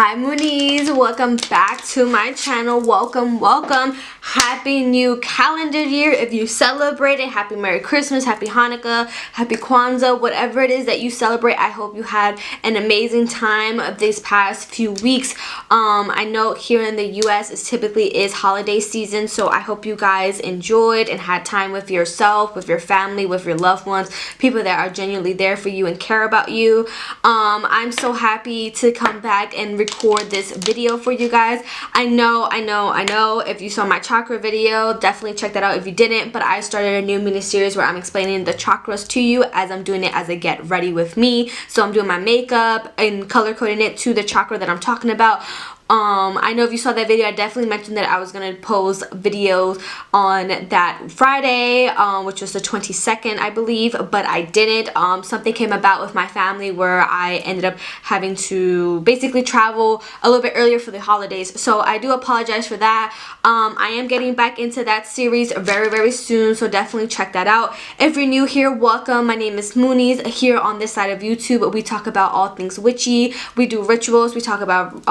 Hi Moonies, welcome back to my channel. Welcome. Happy new calendar year. If you celebrate it, happy Merry Christmas, happy Hanukkah, happy Kwanzaa, whatever it is that you celebrate. I hope you had an amazing time these past few weeks. I know here in the US it typically is holiday season, so I hope you guys enjoyed and had time with yourself, with your family, with your loved ones, people that are genuinely there for you and care about you. I'm so happy to come back and record this video for you guys. I know if you saw my chakra video, definitely check that out if you didn't, but I started a new mini series where I'm explaining the chakras to you as I'm doing it as a get ready with me. So I'm doing my makeup and color coding it to the chakra that I'm talking about. I know if you saw that video, I definitely mentioned that I was going to post videos on that Friday, which was the 22nd, I believe, but I didn't. Something came about with my family where I ended up having to basically travel a little bit earlier for the holidays, so I do apologize for that. I am getting back into that series very soon, so definitely check that out. If you're new here, welcome. My name is Moonies. Here on this side of YouTube, we talk about all things witchy. We do rituals. We talk about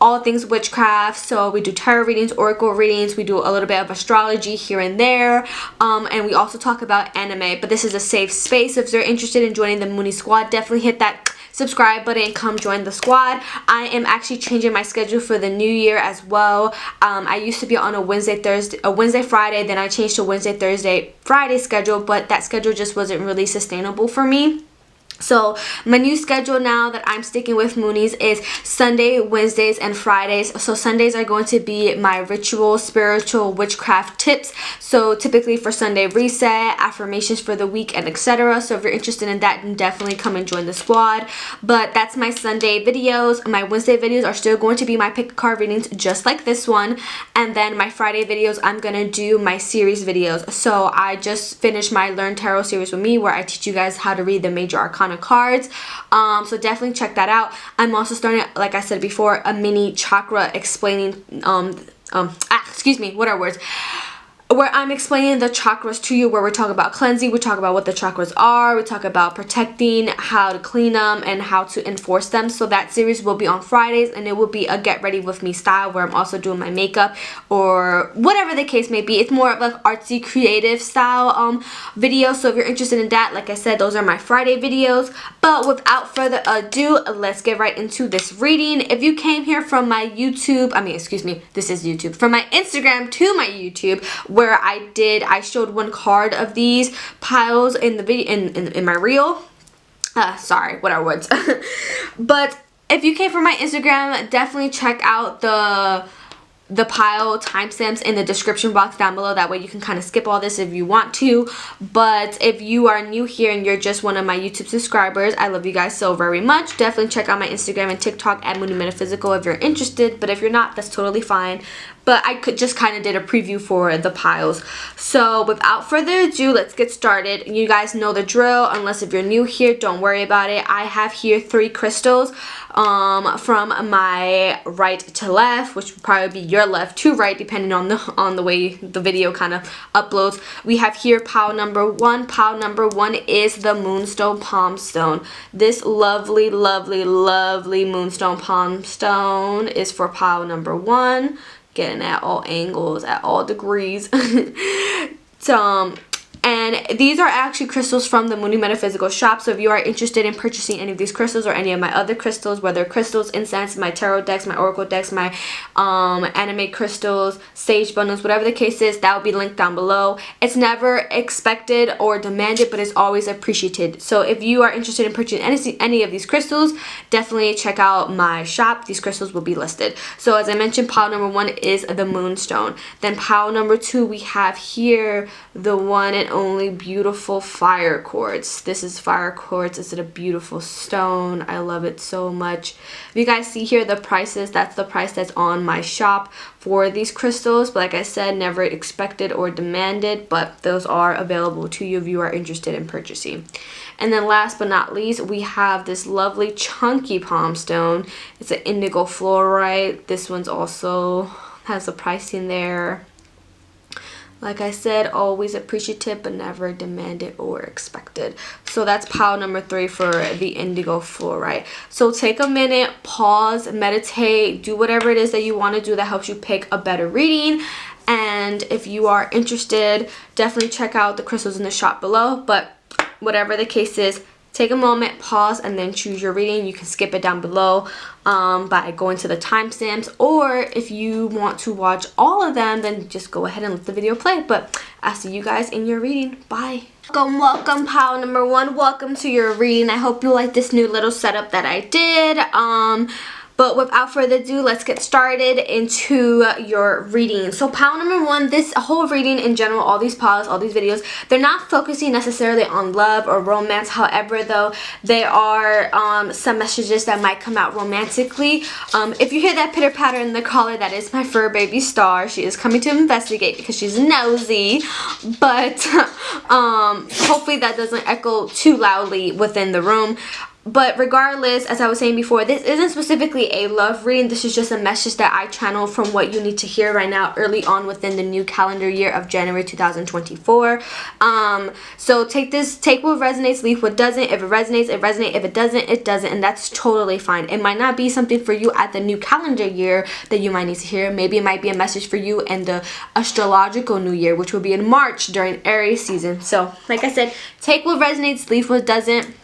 all things witchcraft. So we do tarot readings, oracle readings, we do a little bit of astrology here and there, and we also talk about anime. But this is a safe space. If you're interested in joining the Mooney Squad, definitely hit that subscribe button and come join the squad. I am actually changing my schedule for the new year as well. I used to be on a Wednesday Friday, then I changed to Wednesday Thursday Friday schedule, but that schedule just wasn't really sustainable for me. So my new schedule now that I'm sticking with Moonies is Sunday, Wednesdays, and Fridays. So Sundays are going to be my ritual, spiritual, witchcraft tips. So typically for Sunday, reset, affirmations for the week, and etc. So if you're interested in that, then definitely come and join the squad. But that's my Sunday videos. My Wednesday videos are still going to be my pick a card readings, just like this one. And then my Friday videos, I'm going to do my series videos. So I just finished my Learn Tarot series with me, where I teach you guys how to read the major arcana cards. So definitely check that out. I'm also starting, like I said before, a mini chakra explaining excuse me, what are words, where I'm explaining the chakras to you, where we talk about cleansing, we talk about what the chakras are, we talk about protecting, how to clean them, and how to enforce them. So that series will be on Fridays, and it will be a get ready with me style, where I'm also doing my makeup or whatever the case may be. It's more of like artsy creative style video. So if you're interested in that, like I said, those are my Friday videos. But without further ado, let's get right into this reading. If you came here from my YouTube, this is YouTube, from my Instagram to my YouTube, where I showed one card of these piles in the video in my reel. Sorry, what are words? But if you came from my Instagram, definitely check out the pile timestamps in the description box down below. That way you can kind of skip all this if you want to. But if you are new here and you're just one of my YouTube subscribers, I love you guys so very much. Definitely check out my Instagram and TikTok at Mooney Metaphysical if you're interested. But if you're not, that's totally fine. But I just kind of did a preview for the piles. So without further ado, let's get started. You guys know the drill. Unless if you're new here, don't worry about it. I have here 3 crystals from my right to left, which would probably be your left to right, depending on the way the video kind of uploads. We have here pile number 1. Pile number 1 is the Moonstone Palm Stone. This lovely Moonstone Palm Stone is for pile number 1. Getting at all angles, at all degrees. And these are actually crystals from the Mooney Metaphysical shop. So if you are interested in purchasing any of these crystals or any of my other crystals, whether crystals, incense, my tarot decks, my oracle decks, my anime crystals, sage bundles, whatever the case is, that will be linked down below. It's never expected or demanded, but it's always appreciated. So if you are interested in purchasing any of these crystals, definitely check out my shop. These crystals will be listed. So as I mentioned, pile number 1 is the Moonstone. Then pile number 2, we have here the one and only beautiful fire quartz. This is fire quartz. It's a beautiful stone. I love it so much. If you guys see here the prices, that's the price that's on my shop for these crystals. But like I said, never expected or demanded, but those are available to you if you are interested in purchasing. And then last but not least, we have this lovely chunky palm stone. It's an indigo fluorite. This one's also has a pricing there. Like I said, always appreciative but never demanded or expected. So that's pile number 3 for the indigo fluorite. So take a minute, pause, meditate, do whatever it is that you want to do that helps you pick a better reading. And if you are interested, definitely check out the crystals in the shop below. But whatever the case is, take a moment, pause, and then choose your reading. You can skip it down below by going to the timestamps, or if you want to watch all of them, then just go ahead and let the video play. But I'll see you guys in your reading. Bye. Welcome pile number 1. Welcome to your reading. I hope you like this new little setup that I did. But without further ado, let's get started into your reading. So pile number 1, this whole reading in general, all these piles, all these videos, they're not focusing necessarily on love or romance. However, though, they are some messages that might come out romantically. If you hear that pitter patter in the collar, that is my fur baby Star. She is coming to investigate because she's nosy. But hopefully that doesn't echo too loudly within the room. But regardless, as I was saying before, this isn't specifically a love reading. This is just a message that I channel from what you need to hear right now early on within the new calendar year of January 2024. So take what resonates, leave what doesn't. If it resonates, it resonates. If it doesn't, it doesn't. And that's totally fine. It might not be something for you at the new calendar year that you might need to hear. Maybe it might be a message for you in the astrological new year, which will be in March during Aries season. So like I said, take what resonates, leave what doesn't.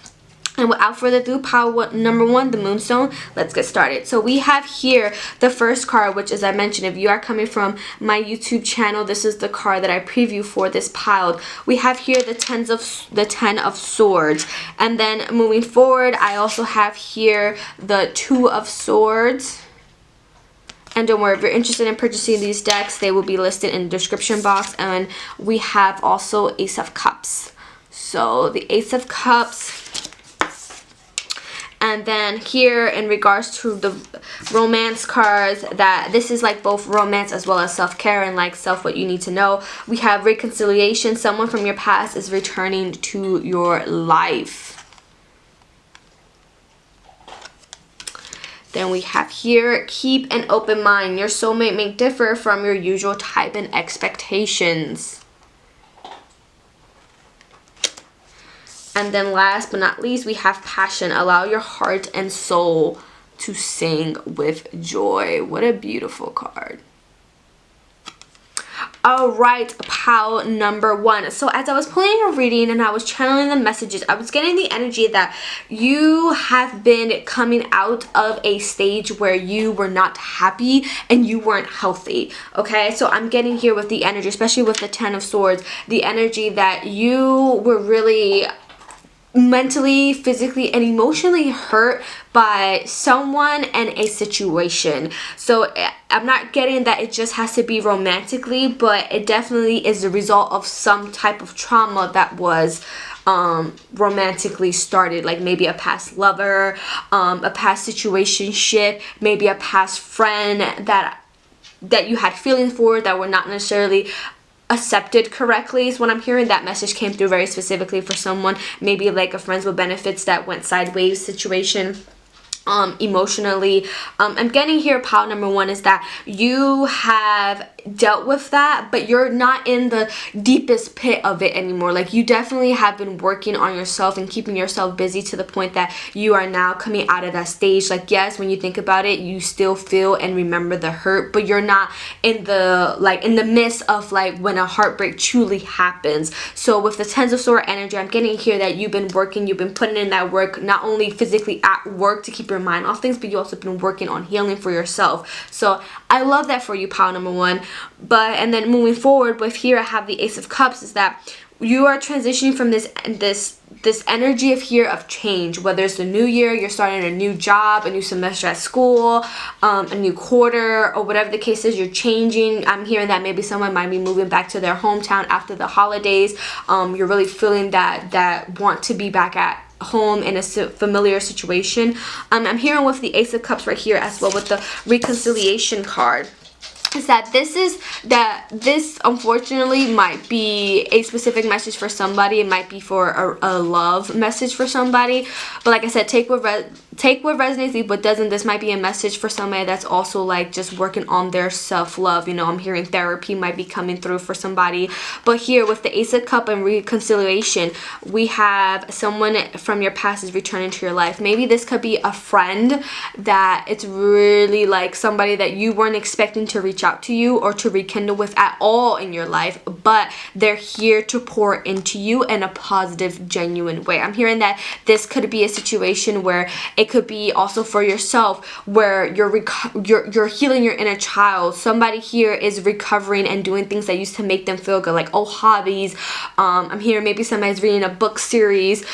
And without further ado, pile number 1, the Moonstone, let's get started. So we have here the first card, which, as I mentioned, if you are coming from my YouTube channel, this is the card that I preview for this pile. We have here the 10 of Swords. And then moving forward, I also have here the 2 of Swords. And don't worry, if you're interested in purchasing these decks, they will be listed in the description box. And we have also Ace of Cups. So the Ace of Cups. And then here, in regards to the romance cards, that this is like both romance as well as self-care and like what you need to know. We have reconciliation. Someone from your past is returning to your life. Then we have here, keep an open mind. Your soulmate may differ from your usual type and expectations. And then last but not least, we have passion. Allow your heart and soul to sing with joy. What a beautiful card. Alright, pile number 1. So as I was pulling your reading and I was channeling the messages, I was getting the energy that you have been coming out of a stage where you were not happy and you weren't healthy. Okay, so I'm getting here with the energy, especially with the 10 of Swords, the energy that you were really mentally, physically, and emotionally hurt by someone and a situation. So I'm not getting that it just has to be romantically, but it definitely is the result of some type of trauma that was romantically started, like maybe a past lover, a past situationship, maybe a past friend that you had feelings for that were not necessarily accepted correctly is what I'm hearing. That message came through very specifically for someone, maybe like a friends with benefits that went sideways situation. Emotionally, I'm getting here, pile number 1, is that you have dealt with that, but you're not in the deepest pit of it anymore. Like, you definitely have been working on yourself and keeping yourself busy to the point that you are now coming out of that stage. Like, yes, when you think about it, you still feel and remember the hurt, but you're not in the midst of like when a heartbreak truly happens. So with the 10 of Swords energy, I'm getting here that you've been working, you've been putting in that work, not only physically at work to keep your mind off things, but you also been working on healing for yourself. So I love that for you, pile number 1. But and then moving forward with here, I have the Ace of Cups, is that you are transitioning from this energy of here of change, whether it's the new year, you're starting a new job, a new semester at school, a new quarter, or whatever the case is, you're changing. I'm hearing that maybe someone might be moving back to their hometown after the holidays. You're really feeling that want to be back at home in a familiar situation. I'm hearing with the Ace of Cups right here as well with the reconciliation card, is that this unfortunately might be a specific message for somebody. It might be for a love message for somebody, but like I said, take what take what resonates, leave what doesn't. This might be a message for somebody that's also like just working on their self-love. You know, I'm hearing therapy might be coming through for somebody. But here with the Ace of Cups and reconciliation, we have someone from your past is returning to your life. Maybe this could be a friend that it's really like somebody that you weren't expecting to reach out to you or to rekindle with at all in your life, but they're here to pour into you in a positive, genuine way. I'm hearing that this could be a situation where it could be also for yourself, where you're healing your inner child. Somebody here is recovering and doing things that used to make them feel good, like hobbies. I'm hearing maybe somebody's reading a book series.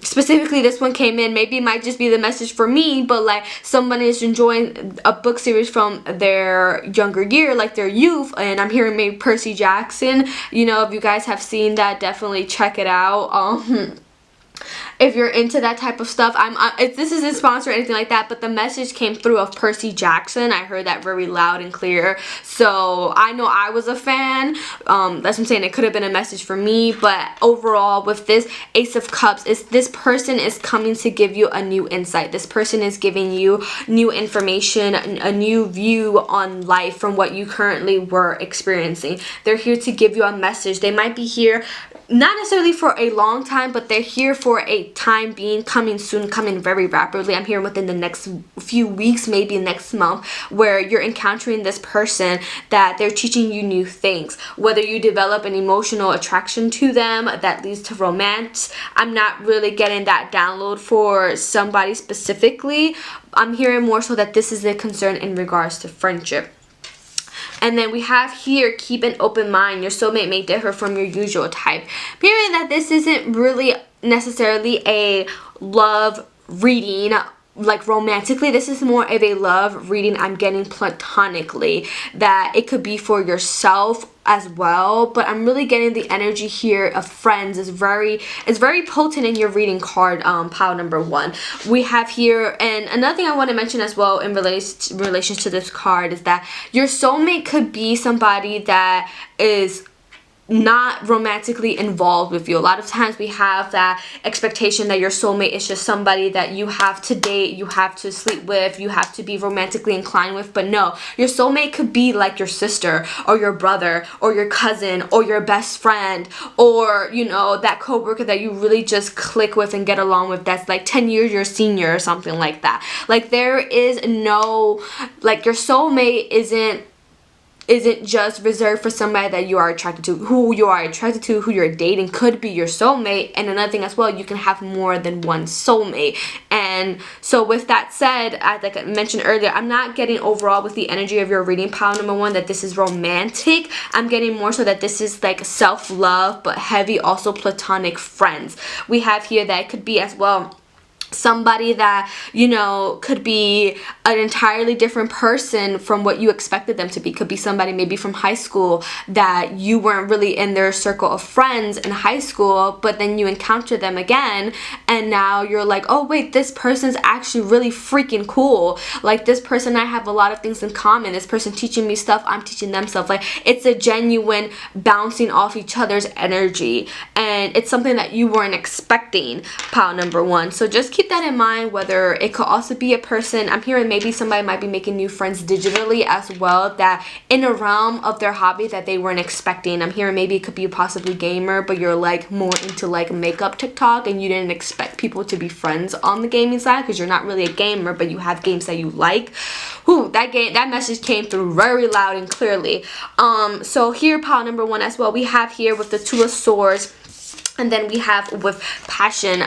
Specifically, this one came in. Maybe it might just be the message for me, but like somebody is enjoying a book series from their younger year, like their youth. And I'm hearing maybe Percy Jackson. You know, if you guys have seen that, definitely check it out. If you're into that type of stuff, this isn't sponsored or anything like that, but the message came through of Percy Jackson. I heard that very loud and clear, so I know I was a fan. That's what I'm saying. It could have been a message for me, but overall with this Ace of Cups, this person is coming to give you a new insight. This person is giving you new information, a new view on life from what you currently were experiencing. They're here to give you a message. They might be here not necessarily for a long time, but they're here for a time being, coming soon, coming very rapidly. I'm here within the next few weeks, maybe next month, where you're encountering this person that they're teaching you new things. Whether you develop an emotional attraction to them that leads to romance, I'm not really getting that download for somebody specifically. I'm hearing more so that this is a concern in regards to friendship. And then we have here, keep an open mind. Your soulmate may differ from your usual type. Meaning that this isn't really necessarily a love reading, like romantically. This is more of a love reading I'm getting platonically. That it could be for yourself as well, but I'm really getting the energy here of friends is very potent in your reading card, pile number 1. We have here, and another thing I want to mention as well in relation to this card is that your soulmate could be somebody that is not romantically involved with you. A lot of times we have that expectation that your soulmate is just somebody that you have to date, you have to sleep with, you have to be romantically inclined with. But no, your soulmate could be like your sister or your brother or your cousin or your best friend, or you know, that coworker that you really just click with and get along with, that's like 10 years your senior or something like that. Like there is no, like your soulmate isn't just reserved for somebody that you are attracted to. Who you are attracted to, who you're dating, could be your soulmate. And another thing as well, you can have more than one soulmate. And so with that said, as like I mentioned earlier, I'm not getting overall with the energy of your reading pile number 1 that this is romantic. I'm getting more so that this is like self-love, but heavy also platonic friends. We have here that it could be as well somebody that, you know, could be an entirely different person from what you expected them to be. Could be somebody maybe from high school that you weren't really in their circle of friends in high school, but then you encounter them again and now you're like, oh wait, this person's actually really freaking cool. Like this person, I have a lot of things in common. This person teaching me stuff, I'm teaching them stuff. Like it's a genuine bouncing off each other's energy, and it's something that you weren't expecting, pile number 1. So just keep that in mind. Whether it could also be a person, I'm hearing maybe somebody might be making new friends digitally as well, that in a realm of their hobby that they weren't expecting. I'm hearing maybe it could be a possibly gamer, but you're like more into like makeup TikTok and you didn't expect people to be friends on the gaming side because you're not really a gamer, but you have games that you like. Whew, that message came through very loud and clearly. So here, pile number 1 as well, we have here with the 2 of Swords. And then we have with passion.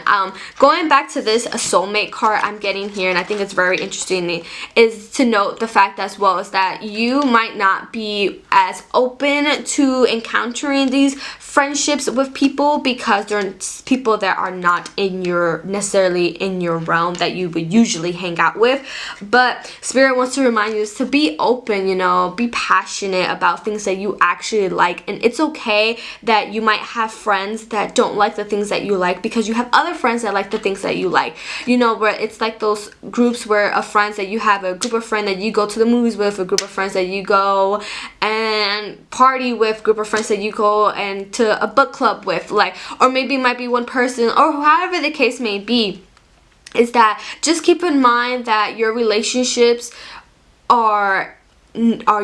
Going back to this a soulmate card I'm getting here, and I think it's very interesting, is to note the fact as well is that you might not be as open to encountering these friendships with people because they're people that are not in your necessarily in your realm that you would usually hang out with. But Spirit wants to remind you is to be open, you know, be passionate about things that you actually like. And it's okay that you might have friends that don't like the things that you like because you have other friends that like the things that you like. You know, where it's like those groups where of friends that you have, a group of friends that you go to the movies with, a group of friends that you go and party with, group of friends that you go and to a book club with, like, or maybe it might be one person or however the case may be. is that just keep in mind that your relationships are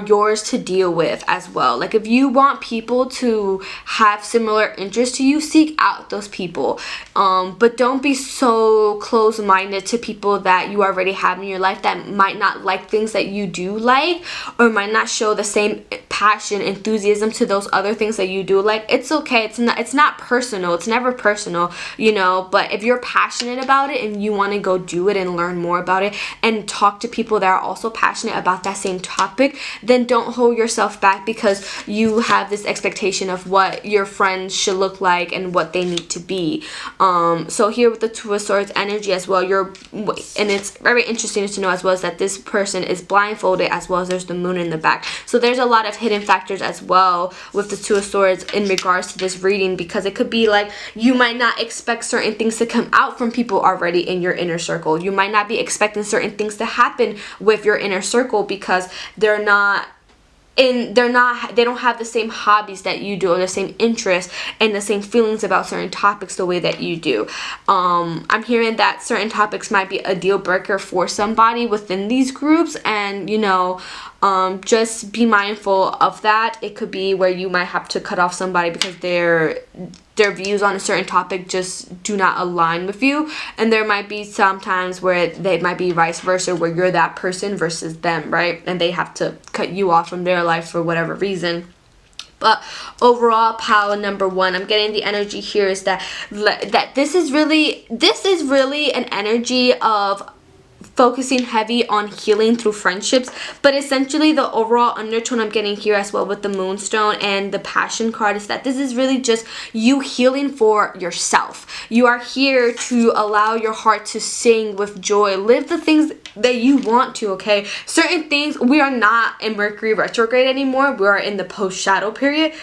yours to deal with as well. Like if you want people to have similar interests to you, seek out those people, but don't be so close-minded to people that you already have in your life that might not like things that you do like, or might not show the same passion, enthusiasm to those other things that you do like. It's okay, it's not personal, it's never personal, you know, but if you're passionate about it and you want to go do it and learn more about it and talk to people that are also passionate about that same topic, then don't hold yourself back because you have this expectation of what your friends should look like and what they need to be. So here with the Two of Swords energy as well, and it's very interesting to know as well is that this person is blindfolded, as well as there's the moon in the back. So there's a lot of hidden factors as well with the Two of Swords in regards to this reading, because it could be like you might not expect certain things to come out from people already in your inner circle. You might not be expecting certain things to happen with your inner circle because they don't have the same hobbies that you do, or the same interests and the same feelings about certain topics the way that you do. I'm hearing that certain topics might be a deal breaker for somebody within these groups, and you know, just be mindful of that. It could be where you might have to cut off somebody because their views on a certain topic just do not align with you, and there might be some times where they might be vice versa, where you're that person versus them, right? And they have to cut you off from their life for whatever reason. But overall, pile number one, I'm getting the energy here is that this is really an energy of focusing heavy on healing through friendships, but essentially the overall undertone I'm getting here as well with the Moonstone and the Passion card is that this is really just you healing for yourself. You are here to allow your heart to sing with joy, live the things that you want to, okay? Certain things, we are not in Mercury retrograde anymore, we are in the post shadow period,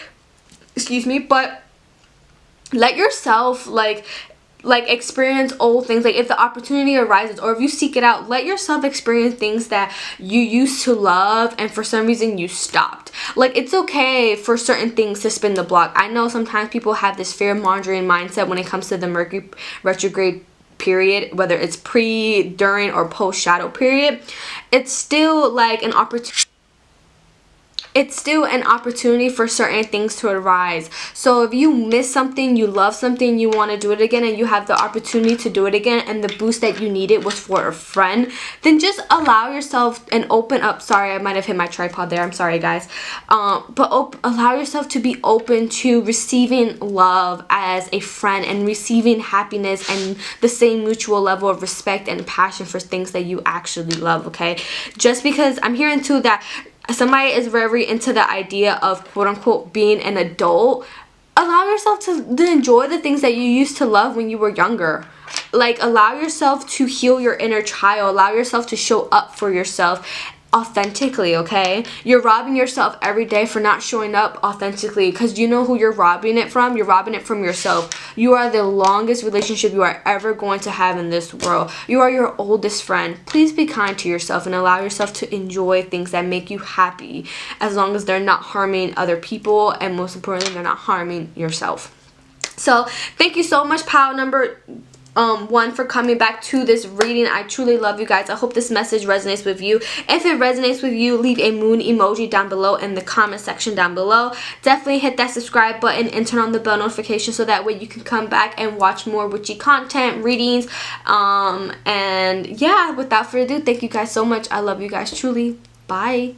excuse me, but let yourself like experience old things. Like if the opportunity arises, or if you seek it out, let yourself experience things that you used to love and for some reason you stopped. Like it's okay for certain things to spin the block. I know sometimes people have this fear-mongering mindset when it comes to the Mercury retrograde period, whether it's pre, during, or post shadow period. It's still like an opportunity. It's still an opportunity for certain things to arise. So if you miss something, you love something, you want to do it again, and you have the opportunity to do it again, and the boost that you needed was for a friend, then just allow yourself and open up. Sorry, I might have hit my tripod there. I'm sorry, guys. But allow yourself to be open to receiving love as a friend and receiving happiness and the same mutual level of respect and passion for things that you actually love, okay? Just because I'm hearing too that somebody is very into the idea of quote-unquote being an adult, allow yourself to enjoy the things that you used to love when you were younger. Like allow yourself to heal your inner child, allow yourself to show up for yourself authentically, okay? You're robbing yourself every day for not showing up authentically, because you know who you're robbing it from? You're robbing it from yourself. You are the longest relationship you are ever going to have in this world. You are your oldest friend. Please be kind to yourself and allow yourself to enjoy things that make you happy, as long as they're not harming other people, and most importantly, they're not harming yourself. So thank you so much, pile number one, for coming back to this reading. I truly love you guys. I hope this message resonates with you. If it resonates with you, leave a moon emoji down below in the comment section down below. Definitely hit that subscribe button and turn on the bell notification so that way you can come back and watch more witchy content, readings, and yeah, without further ado, thank you guys so much. I love you guys truly. Bye.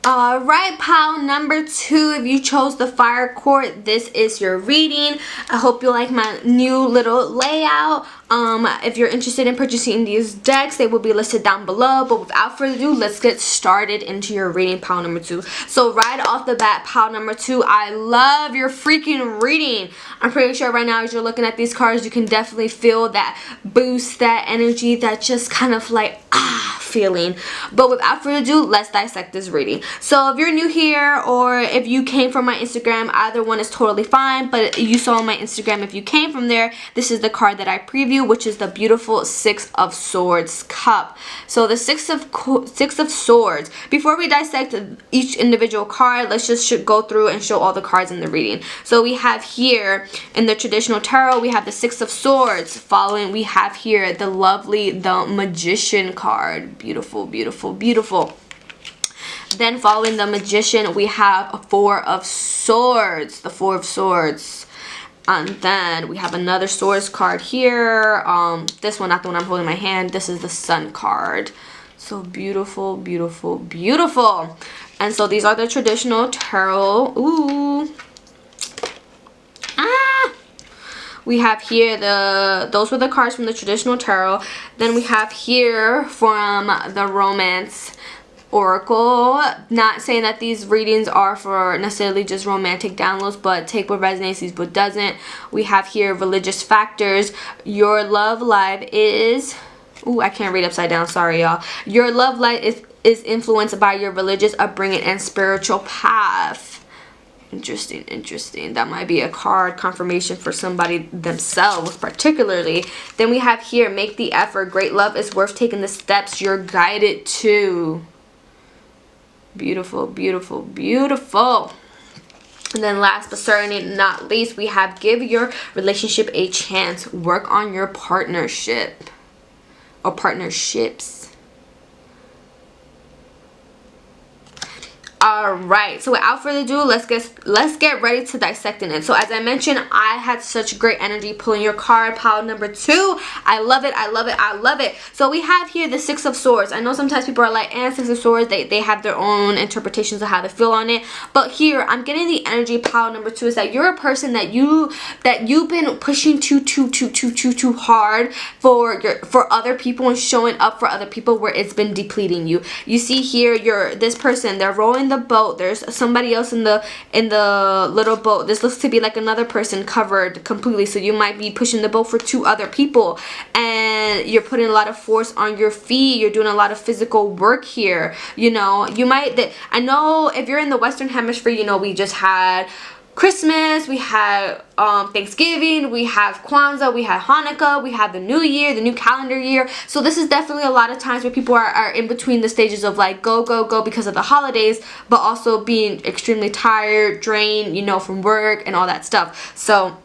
Alright, pile number two, if you chose the fire court, this is your reading. I hope you like my new little layout. If you're interested in purchasing these decks, they will be listed down below. But without further ado, let's get started into your reading, pile number two. So right off the bat, pile number two, I love your freaking reading. I'm pretty sure right now as you're looking at these cards, you can definitely feel that boost, that energy, that just kind of like, feeling. But without further ado, let's dissect this reading. So if you're new here, or if you came from my Instagram, either one is totally fine. But you saw my Instagram, if you came from there, this is the card that I preview, which is the beautiful Six of Swords cup. So the Six of Swords. Before we dissect each individual card, let's just go through and show all the cards in the reading. So we have here in the traditional tarot, we have the Six of Swords. Following, we have here the lovely the Magician card. Beautiful, beautiful, beautiful. Then following the Magician, we have a Four of Swords. The Four of Swords. And then we have another Swords card here. This one, not the one I'm holding in my hand. This is the Sun card. So beautiful, beautiful, beautiful. And so these are the traditional tarot. Ooh. Ah. We have here those were the cards from the traditional tarot. Then we have here from the Romance Oracle. Not saying that these readings are for necessarily just romantic downloads, but take what resonates, leave what doesn't. We have here Religious Factors. Your love life is... Ooh, I can't read upside down. Sorry, y'all. Your love life is influenced by your religious upbringing and spiritual path. Interesting, interesting. That might be a card confirmation for somebody themselves particularly. Then we have here, make the effort. Great love is worth taking the steps you're guided to. Beautiful, beautiful, beautiful. And then last but certainly not least, we have give your relationship a chance. Work on your partnership or partnerships. Alright, so without further ado, let's get ready to dissecting it. So as I mentioned, I had such great energy pulling your card, pile number 2. I love it, I love it, I love it. So we have here the Six of Swords. I know sometimes people are like, Six of Swords, they have their own interpretations of how they feel on it. But here, I'm getting the energy pile number 2 is that you're a person that you've been pushing too hard for other people and showing up for other people where it's been depleting you. You see here, this person, they're rolling the boat. There's somebody else in the little boat. This looks to be like another person covered completely, so you might be pushing the boat for 2 other people, and you're putting a lot of force on your feet. You're doing a lot of physical work here. You know, you might, I know if you're in the Western Hemisphere, you know, we just had Christmas, we had Thanksgiving, we have Kwanzaa, we have Hanukkah, we have the new year, the new calendar year. So this is definitely a lot of times where people are in between the stages of like go, go, go because of the holidays, but also being extremely tired, drained, you know, from work and all that stuff. So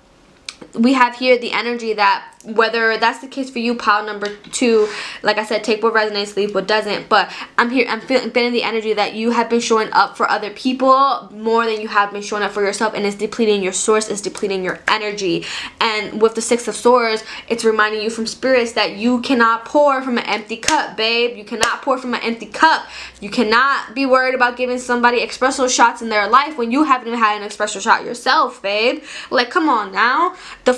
we have here the energy that, whether that's the case for you, pile number 2, like I said, take what resonates, leave what doesn't. But I'm feeling the energy that you have been showing up for other people more than you have been showing up for yourself, and it's depleting your source, it's depleting your energy. And with the Six of Swords, it's reminding you from spirits that you cannot pour from an empty cup, babe. You cannot pour from an empty cup. You cannot be worried about giving somebody espresso shots in their life when you haven't even had an espresso shot yourself, babe. Like, come on now. I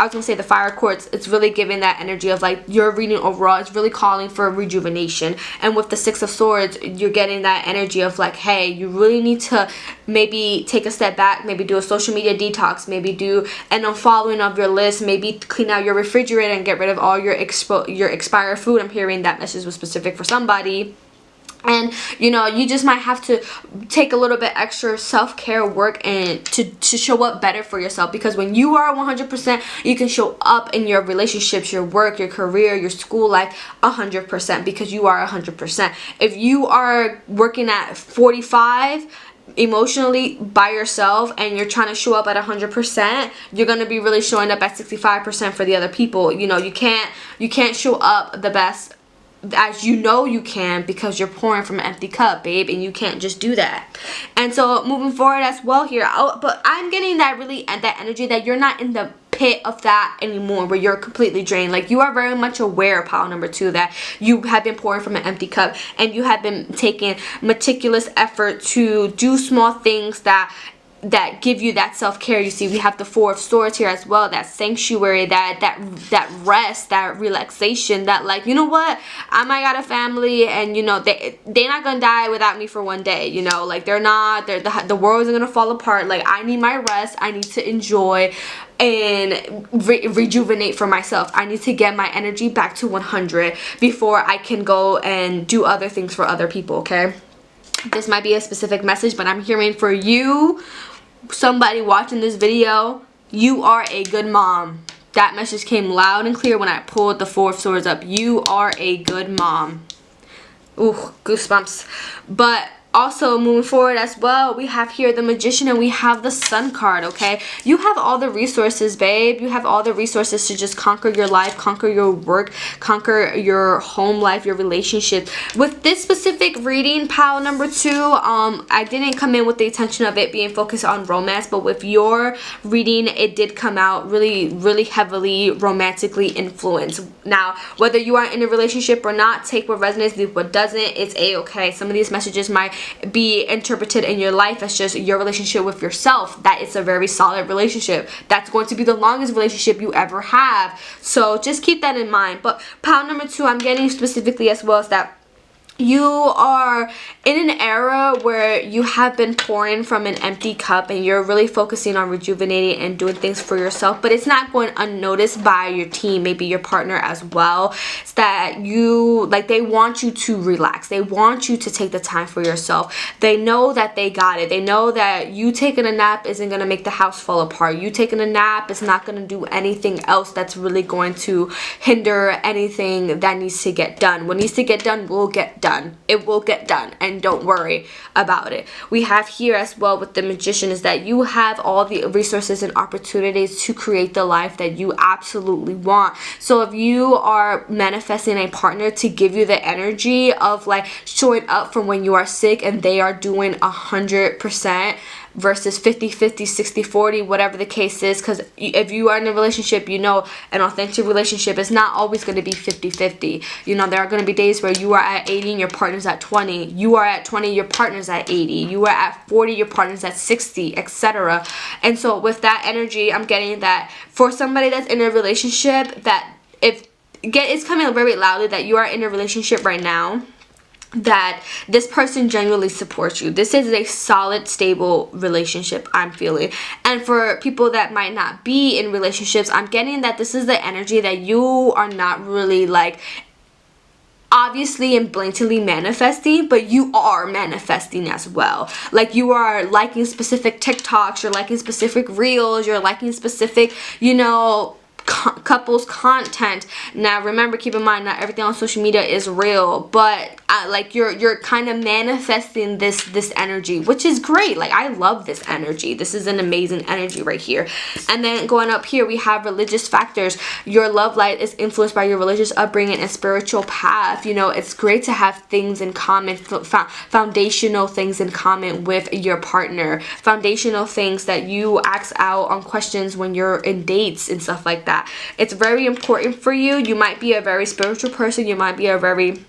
was gonna say the fire quartz, it's really giving that energy of like your reading overall. It's really calling for rejuvenation. And with the Six of Swords, you're getting that energy of like, hey, you really need to maybe take a step back, maybe do a social media detox, maybe do an unfollowing of your list, maybe clean out your refrigerator and get rid of all your expired food. I'm hearing that message was specific for somebody. And you know, you just might have to take a little bit extra self-care work and to show up better for yourself, because when you are 100%, you can show up in your relationships, your work, your career, your school life 100%, because you are 100%. If you are working at 45 emotionally by yourself and you're trying to show up at 100%, you're going to be really showing up at 65% for the other people. You know, you can't show up the best as you know you can, because you're pouring from an empty cup, babe, and you can't just do that. And so moving forward as well here, but I'm getting that that energy that you're not in the pit of that anymore where you're completely drained. Like, you are very much aware, pile number 2, that you have been pouring from an empty cup, and you have been taking meticulous effort to do small things that give you that self-care. You see, we have the Four of Swords here as well, that sanctuary, that rest, that relaxation, that like, you know what, I might got a family, and you know, they're not gonna die without me for one day, you know, like the world isn't gonna fall apart. Like, I need my rest, I need to enjoy and rejuvenate for myself. I need to get my energy back to 100 before I can go and do other things for other people. Okay, this might be a specific message, but I'm hearing for you, somebody watching this video, you are a good mom. That message came loud and clear when I pulled the Four of Swords up. You are a good mom. Ooh, goosebumps. But also moving forward as well, we have here the Magician and we have the Sun card. Okay, you have all the resources, babe. You have all the resources to just conquer your life, conquer your work, conquer your home life, your relationships. With this specific reading, pile number 2, I didn't come in with the intention of it being focused on romance, but with your reading, it did come out really heavily romantically influenced. Now, whether you are in a relationship or not, take what resonates, leave what doesn't. It's a-okay. Some of these messages might be interpreted in your life as just your relationship with yourself, that it's a very solid relationship, that's going to be the longest relationship you ever have. So just keep that in mind. But pile number 2, I'm getting specifically as well, is that you are in an era where you have been pouring from an empty cup, and you're really focusing on rejuvenating and doing things for yourself, but it's not going unnoticed by your team, maybe your partner as well. It's that you, like, they want you to relax, they want you to take the time for yourself. They know that they got it. They know that you taking a nap isn't going to make the house fall apart. You taking a nap is not going to do anything else that's really going to hinder anything that needs to get done. What needs to get done will get done. It will get done, and don't worry about it. We have here as well with the Magician is that you have all the resources and opportunities to create the life that you absolutely want. So if you are manifesting a partner to give you the energy of like showing up from when you are sick and they are doing 100% versus 50-50, 60-40, whatever the case is, because if you are in a relationship, you know, an authentic relationship is not always going to be 50-50. You know, there are going to be days where you are at 80 and your partner's at 20. You are at 20, your partner's at 80. You are at 40, your partner's at 60, etc. And so with that energy, I'm getting that for somebody that's in a relationship, that it's coming very loudly that you are in a relationship right now, that this person genuinely supports you. This is a solid, stable relationship, I'm feeling. And for people that might not be in relationships, I'm getting that this is the energy that you are not really like obviously and blatantly manifesting, but you are manifesting as well. Like, you are liking specific TikToks, you're liking specific reels, you're liking specific, you know, couples content. Now remember, keep in mind, not everything on social media is real, but like you're kind of manifesting this energy, which is great. Like, I love this energy. This is an amazing energy right here. And then going up here, we have religious factors. Your love light is influenced by your religious upbringing and spiritual path. You know, it's great to have things in common, foundational things in common with your partner, foundational things that you ask out on questions when you're in dates and stuff like that. It's very important for you. You might be a very spiritual person, you might be a very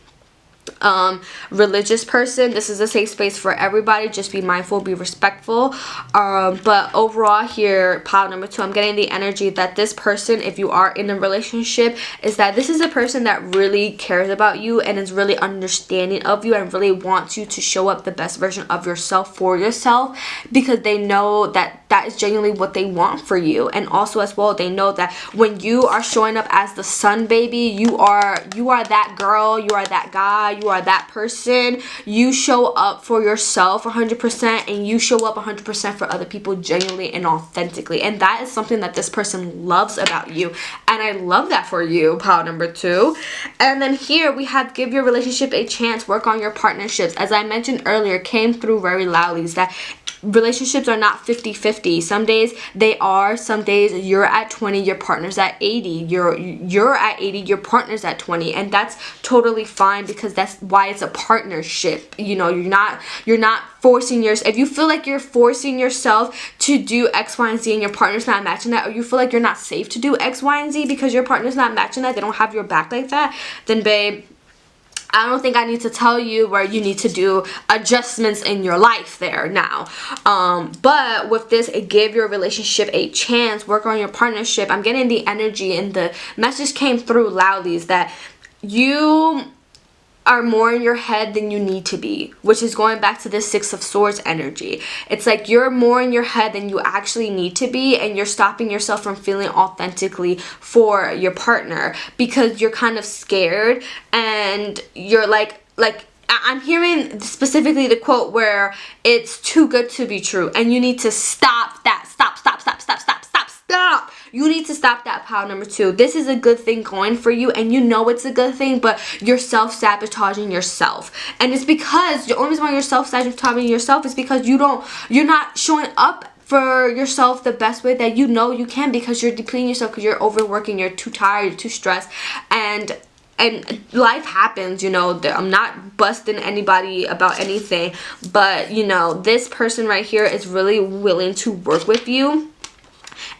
religious person. This is a safe space for everybody. Just be mindful, be respectful. But overall here, pile number 2, I'm getting the energy that this person, if you are in a relationship, is that this is a person that really cares about you and is really understanding of you and really wants you to show up the best version of yourself for yourself, because they know that that is genuinely what they want for you. And also as well, they know that when you are showing up as the sun baby, you are that girl, you are that guy, you are that person. You show up for yourself 100%, and you show up 100% for other people genuinely and authentically. And that is something that this person loves about you, and I love that for you, pile number 2. And then here we have give your relationship a chance, work on your partnerships. As I mentioned earlier, came through very loudly, is that relationships are not 50-50. Some days they are, some days you're at 20, your partner's at 80. You're at 80, your partner's at 20, and that's totally fine, because that's why it's a partnership. You know, you're not forcing yourself. If you feel like you're forcing yourself to do X, Y, and Z and your partner's not matching that, or you feel like you're not safe to do X, Y, and Z because your partner's not matching that, they don't have your back like that, then babe, I don't think I need to tell you where you need to do adjustments in your life there now. But with this, give your relationship a chance. Work on your partnership. I'm getting the energy, and the message came through loudly, is that you are more in your head than you need to be, which is going back to this Six of Swords energy. It's like you're more in your head than you actually need to be, and you're stopping yourself from feeling authentically for your partner because you're kind of scared, and you're like I'm hearing specifically the quote where it's too good to be true, and you need to stop that. Stop. You need to stop that, pile number 2. This is a good thing going for you, and you know it's a good thing, but you're self-sabotaging yourself. And it's because the only reason why you're self-sabotaging yourself is because you're not showing up for yourself the best way that you know you can, because you're depleting yourself, because you're overworking, you're too tired, you're too stressed, and life happens, you know. I'm not busting anybody about anything, but you know, this person right here is really willing to work with you,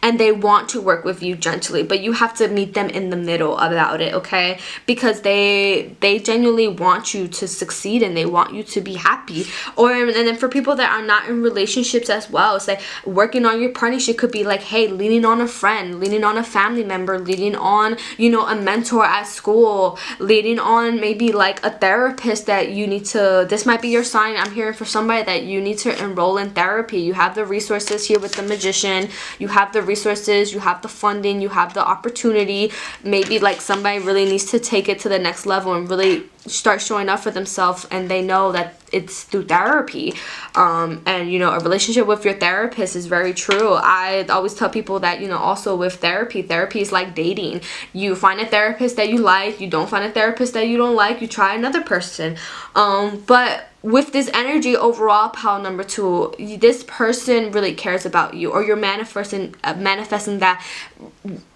and they want to work with you gently, but you have to meet them in the middle about it, okay? Because they genuinely want you to succeed, and they want you to be happy. And then for people that are not in relationships as well, it's like working on your partnership could be like, hey, leaning on a friend, leaning on a family member, leaning on, you know, a mentor at school, leaning on maybe like a therapist that you need to, this might be your sign. I'm hearing for somebody that you need to enroll in therapy. You have the resources here with the Magician. You have the resources, you have the funding, you have the opportunity. Maybe like somebody really needs to take it to the next level and really start showing up for themselves, and they know that it's through therapy. And you know, a relationship with your therapist is very true. I always tell people that, you know, also with therapy is like dating. You find a therapist that you like, you don't find a therapist that you don't like, you try another person. But with this energy overall, pile number 2, this person really cares about you, or you're manifesting that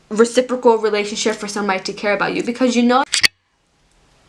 reciprocal relationship for somebody to care about you, because you know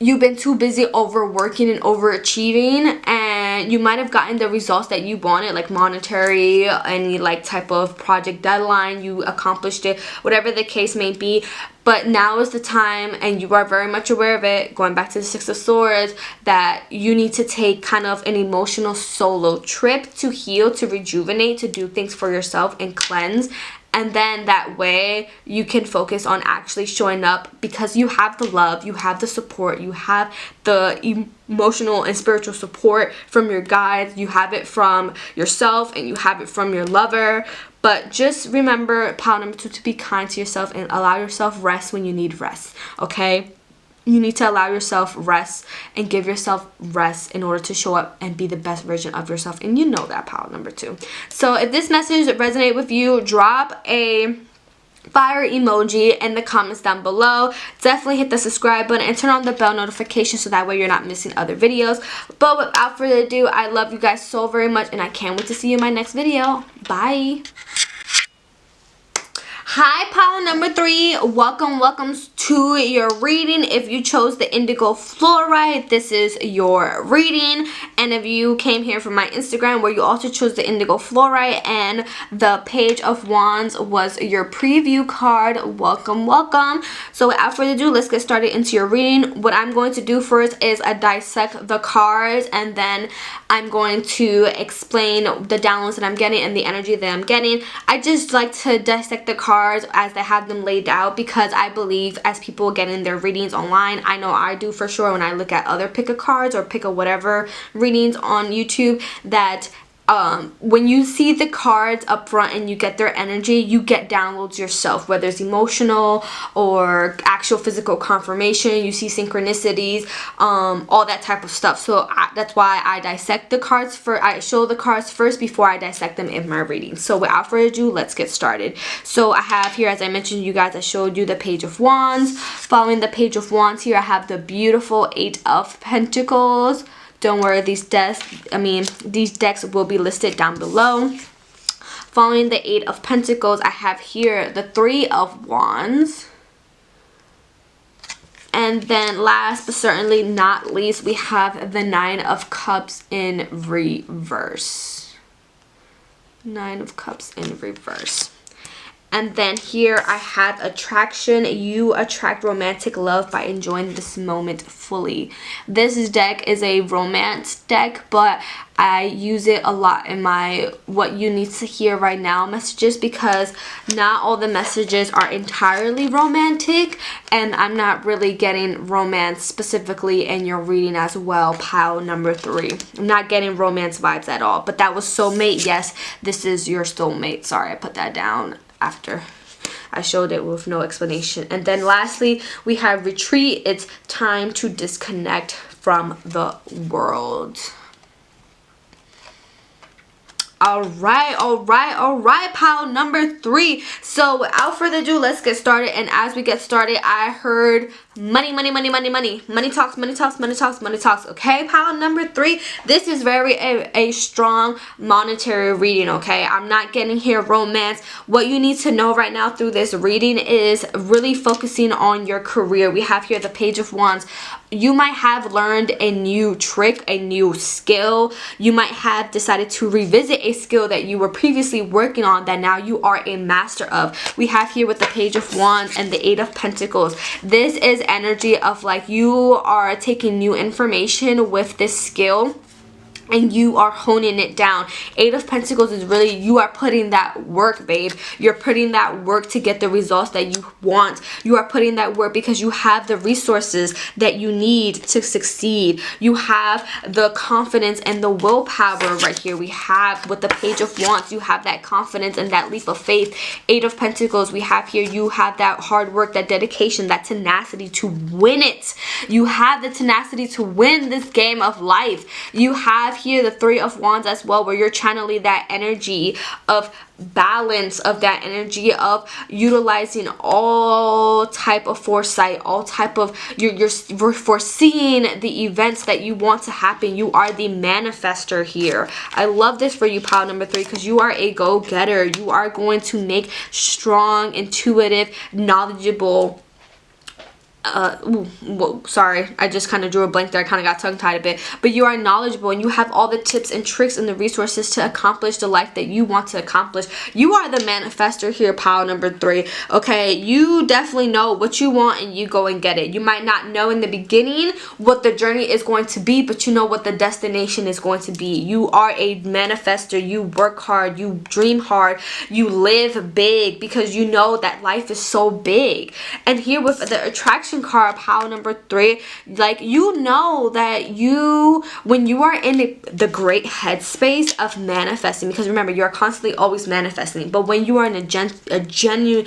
you've been too busy overworking and overachieving, and you might have gotten the results that you wanted, like monetary, any like type of project deadline, you accomplished it, whatever the case may be. But now is the time, and you are very much aware of it, going back to the Six of Swords, that you need to take kind of an emotional solo trip to heal, to rejuvenate, to do things for yourself and cleanse. And then that way you can focus on actually showing up, because you have the love, you have the support, you have the emotional and spiritual support from your guides, you have it from yourself, and you have it from your lover. But just remember, pile number 2, to be kind to yourself and allow yourself rest when you need rest, okay? You need to allow yourself rest and give yourself rest in order to show up and be the best version of yourself. And you know that, pile number 2. So if this message resonated with you, drop a fire emoji in the comments down below. Definitely hit the subscribe button and turn on the bell notification so that way you're not missing other videos. But without further ado, I love you guys so very much, and I can't wait to see you in my next video. Bye. Hi, pile number 3. Welcome to your reading. If you chose the indigo fluorite, this is your reading. And if you came here from my Instagram where you also chose the indigo fluorite and the Page of Wands was your preview card, welcome. So without further ado, let's get started into your reading. What I'm going to do first is dissect the cards, and then I'm going to explain the downloads that I'm getting and the energy that I'm getting. I just like to dissect the cards as they have them laid out, because I believe as people get in their readings online, I know I do for sure when I look at other pick a cards or pick a whatever readings on YouTube, that when you see the cards up front and you get their energy, you get downloads yourself, whether it's emotional or actual physical confirmation. You see synchronicities, all that type of stuff. So that's why I dissect the cards I show the cards first before I dissect them in my reading. So without further ado, let's get started. So I have here, as I mentioned you guys, I showed you the Page of Wands. Following the Page of Wands here, I have the beautiful 8 of Pentacles. Don't worry, these decks will be listed down below. Following the 8 of Pentacles, I have here the 3 of Wands. And then last but certainly not least, we have the 9 of Cups in reverse. 9 of Cups in reverse. And then here I have attraction. You attract romantic love by enjoying this moment fully. This deck is a romance deck, but I use it a lot in my what you need to hear right now messages, because not all the messages are entirely romantic, and I'm not really getting romance specifically in your reading as well, pile number 3. I'm not getting romance vibes at all. But that was soulmate. Yes, this is your soulmate. Sorry, I put that down after I showed it with no explanation. And then lastly, we have retreat. It's time to disconnect from the world. All right, pile number 3. So without further ado, let's get started. And as we get started, I heard money talks. Okay, pile number 3, this is very a strong monetary reading. Okay, I'm not getting here romance. What you need to know right now through this reading is really focusing on your career. We have here the Page of Wands. You might have learned a new trick, a new skill. You might have decided to revisit a skill that you were previously working on that now you are a master of. We have here with the Page of Wands and the 8 of Pentacles. This is energy of like you are taking new information with this skill and you are honing it down. 8 of Pentacles is really, you are putting that work, babe. You're putting that work to get the results that you want. You are putting that work because you have the resources that you need to succeed. You have the confidence and the willpower right here. We have with the Page of Wands, you have that confidence and that leap of faith. 8 of Pentacles, we have here, you have that hard work, that dedication, that tenacity to win it. You have the tenacity to win this game of life. You have here the 3 of Wands as well, where you're channeling that energy of balance, of that energy of utilizing all type of foresight, all type of you're foreseeing the events that you want to happen. You are the manifester here. I love this for you, pile number 3, because you are a go-getter. You are going to make strong, intuitive, knowledgeable sorry, I just kind of drew a blank there. I kind of got tongue-tied a bit. But you are knowledgeable and you have all the tips and tricks and the resources to accomplish the life that you want to accomplish. You are the manifester here, pile number 3. Okay, you definitely know what you want and you go and get it. You might not know in the beginning what the journey is going to be, but you know what the destination is going to be. You are a manifester. You work hard. You dream hard. You live big because you know that life is so big. And here with the attraction card, pile number 3, like you know that when you are in the great headspace of manifesting, because remember you are constantly always manifesting, but when you are in a genuine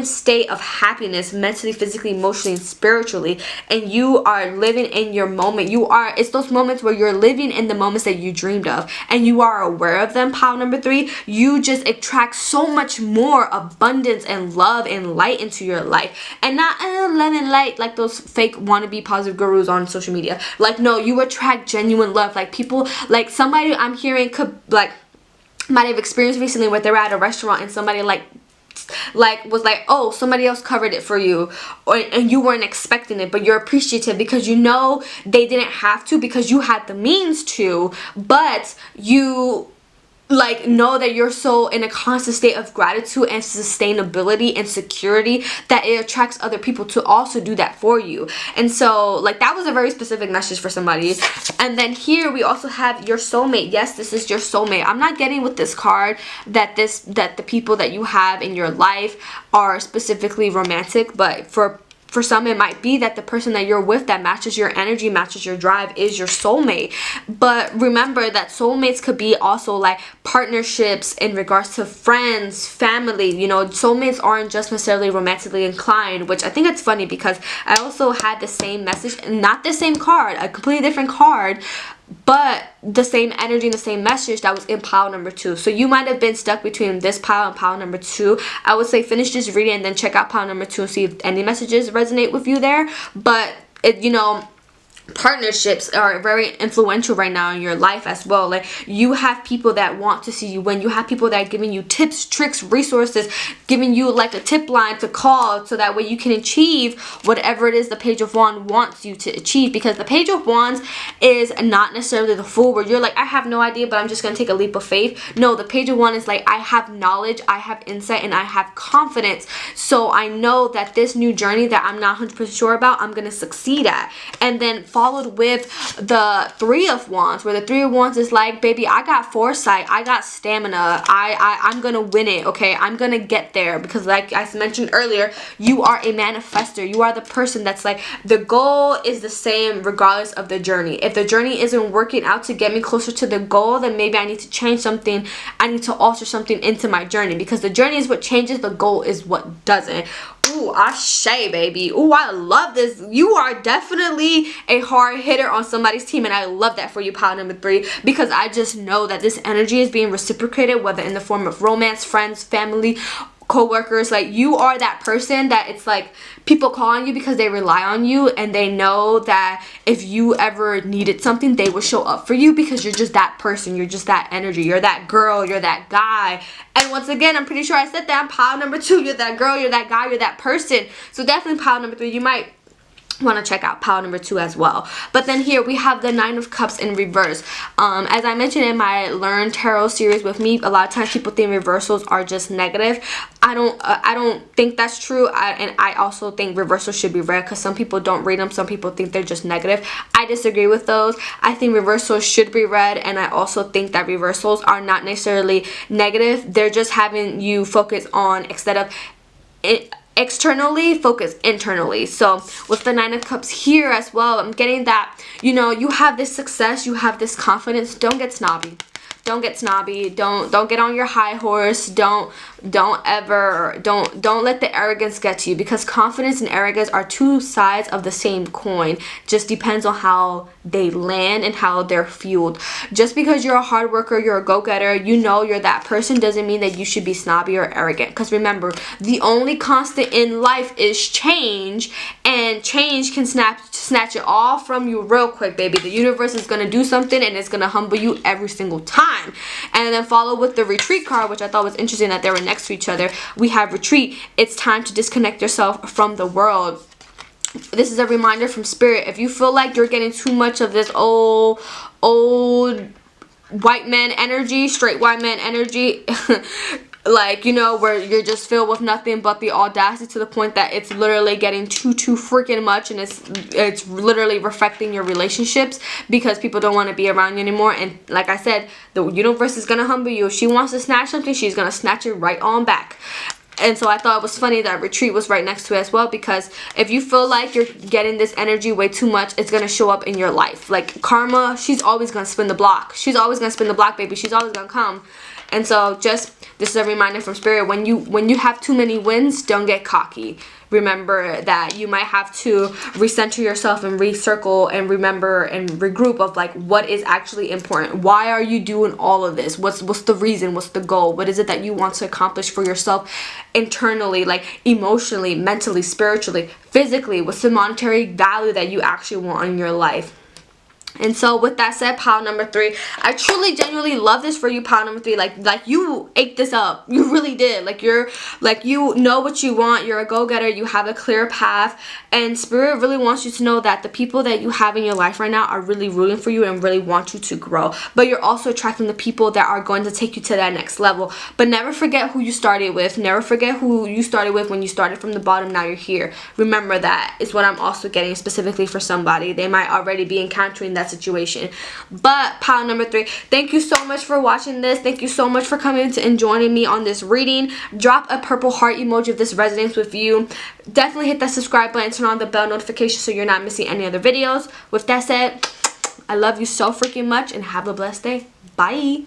state of happiness, mentally, physically, emotionally, and spiritually, and you are living in your moment, it's those moments where you're living in the moments that you dreamed of and you are aware of them, pile number 3, you just attract so much more abundance and love and light into your life. And not lemon light like those fake wannabe positive gurus on social media. Like, no, you attract genuine love. Like people, like somebody I'm hearing could like might have experienced recently where they were at a restaurant and somebody was like, oh, somebody else covered it for you, and you weren't expecting it, but you're appreciative because you know they didn't have to because you had the means to, but you like know that you're so in a constant state of gratitude and sustainability and security that it attracts other people to also do that for you. And so like that was a very specific message for somebody. And then here we also have your soulmate. Yes, this is your soulmate. I'm not getting with this card that the people that you have in your life are specifically romantic, but for some it might be that the person that you're with that matches your energy, matches your drive, is your soulmate. But remember that soulmates could be also like partnerships in regards to friends, family. You know, soulmates aren't just necessarily romantically inclined, which I think it's funny because I also had the same message, not the same card, a completely different card, but the same energy and the same message that was in pile number 2. So you might have been stuck between this pile and pile number 2. I would say finish this reading and then check out pile number 2 and see if any messages resonate with you there. But you know, partnerships are very influential right now in your life as well. Like, you have people that want to see you win. You have people that are giving you tips, tricks, resources, giving you like a tip line to call so that way you can achieve whatever it is the Page of Wands wants you to achieve. Because the Page of Wands is not necessarily the Fool, where you're like, I have no idea, but I'm just gonna take a leap of faith. No, the Page of Wands is like, I have knowledge, I have insight, and I have confidence, so I know that this new journey that I'm not 100% sure about, I'm gonna succeed at. And then followed with the Three of Wands, where the Three of Wands is like, baby, I got foresight, I got stamina, I'm gonna win it, okay? I'm gonna get there. Because like I mentioned earlier, you are a manifester. You are the person that's like, the goal is the same regardless of the journey. If the journey isn't working out to get me closer to the goal, then maybe I need to change something. I need to alter something into my journey, because the journey is what changes, the goal is what doesn't. Ooh, ashe, baby. Ooh, I love this. You are definitely a hard hitter on somebody's team, and I love that for you, pile number 3, because I just know that this energy is being reciprocated, whether in the form of romance, friends, family, co-workers. Like, you are that person that it's like people call on you because they rely on you, and they know that if you ever needed something, they will show up for you, because you're just that person, you're just that energy, you're that girl, you're that guy. And once again, I'm pretty sure I said that, pile number 2, you're that girl, you're that guy, you're that person. So definitely pile number 3, you might want to check out pile number 2 as well. But then here we have the Nine of Cups in reverse. As I mentioned in my Learn Tarot series with me, a lot of times people think reversals are just negative. I don't think that's true. And I also think reversals should be read, because some people don't read them. Some people think they're just negative. I disagree with those. I think reversals should be read, and I also think that reversals are not necessarily negative. They're just having you focus on, instead of externally, focus internally. So with the Nine of Cups here as well, I'm getting that, you know, you have this success, you have this confidence. Don't get snobby. Don't get snobby. Don't get on your high horse. Don't let the arrogance get to you, because confidence and arrogance are two sides of the same coin. Just depends on how they land and how they're fueled. Just because you're a hard worker, you're a go-getter, you know you're that person, doesn't mean that you should be snobby or arrogant. Because remember, the only constant in life is change, and change can snatch it all from you real quick, baby. The universe is gonna do something, and it's gonna humble you every single time. And then follow with the Retreat card, which I thought was interesting that they were next to each other. We have Retreat. It's time to disconnect yourself from the world. This is a reminder from Spirit. If you feel like you're getting too much of this old white man energy, straight white man energy, like, you know, where you're just filled with nothing but the audacity, to the point that it's literally getting too freaking much, and it's literally affecting your relationships, because people don't want to be around you anymore. And like I said, the universe is gonna humble you. If she wants to snatch something, she's gonna snatch it right on back. And so I thought it was funny that Retreat was right next to it as well, because if you feel like you're getting this energy way too much, it's going to show up in your life. Like karma, she's always going to spin the block. She's always going to spin the block, baby. She's always going to come. And so just, this is a reminder from Spirit, when you have too many wins, don't get cocky. Remember that you might have to recenter yourself and recircle and remember and regroup of like, what is actually important? Why are you doing all of this? What's the reason? What's the goal? What is it that you want to accomplish for yourself internally, like emotionally, mentally, spiritually, physically? What's the monetary value that you actually want in your life? And so with that said, pile number 3, I truly genuinely love this for you, pile number 3. Like you ate this up. You really did. You know what you want. You're a go-getter. You have a clear path, and Spirit really wants you to know that the people that you have in your life right now are really rooting for you and really want you to grow. But you're also attracting the people that are going to take you to that next level. But never forget who you started with. Never forget who you started with when you started from the bottom. Now you're here. Remember that is what I'm also getting specifically for somebody. They might already be encountering that situation. But pile number 3, thank you so much for watching this. Thank you so much for coming and joining me on this reading. Drop a purple heart emoji if this resonates with you. Definitely hit that subscribe button, turn on the bell notification so you're not missing any other videos. With that said, I love you so freaking much, and have a blessed day. Bye.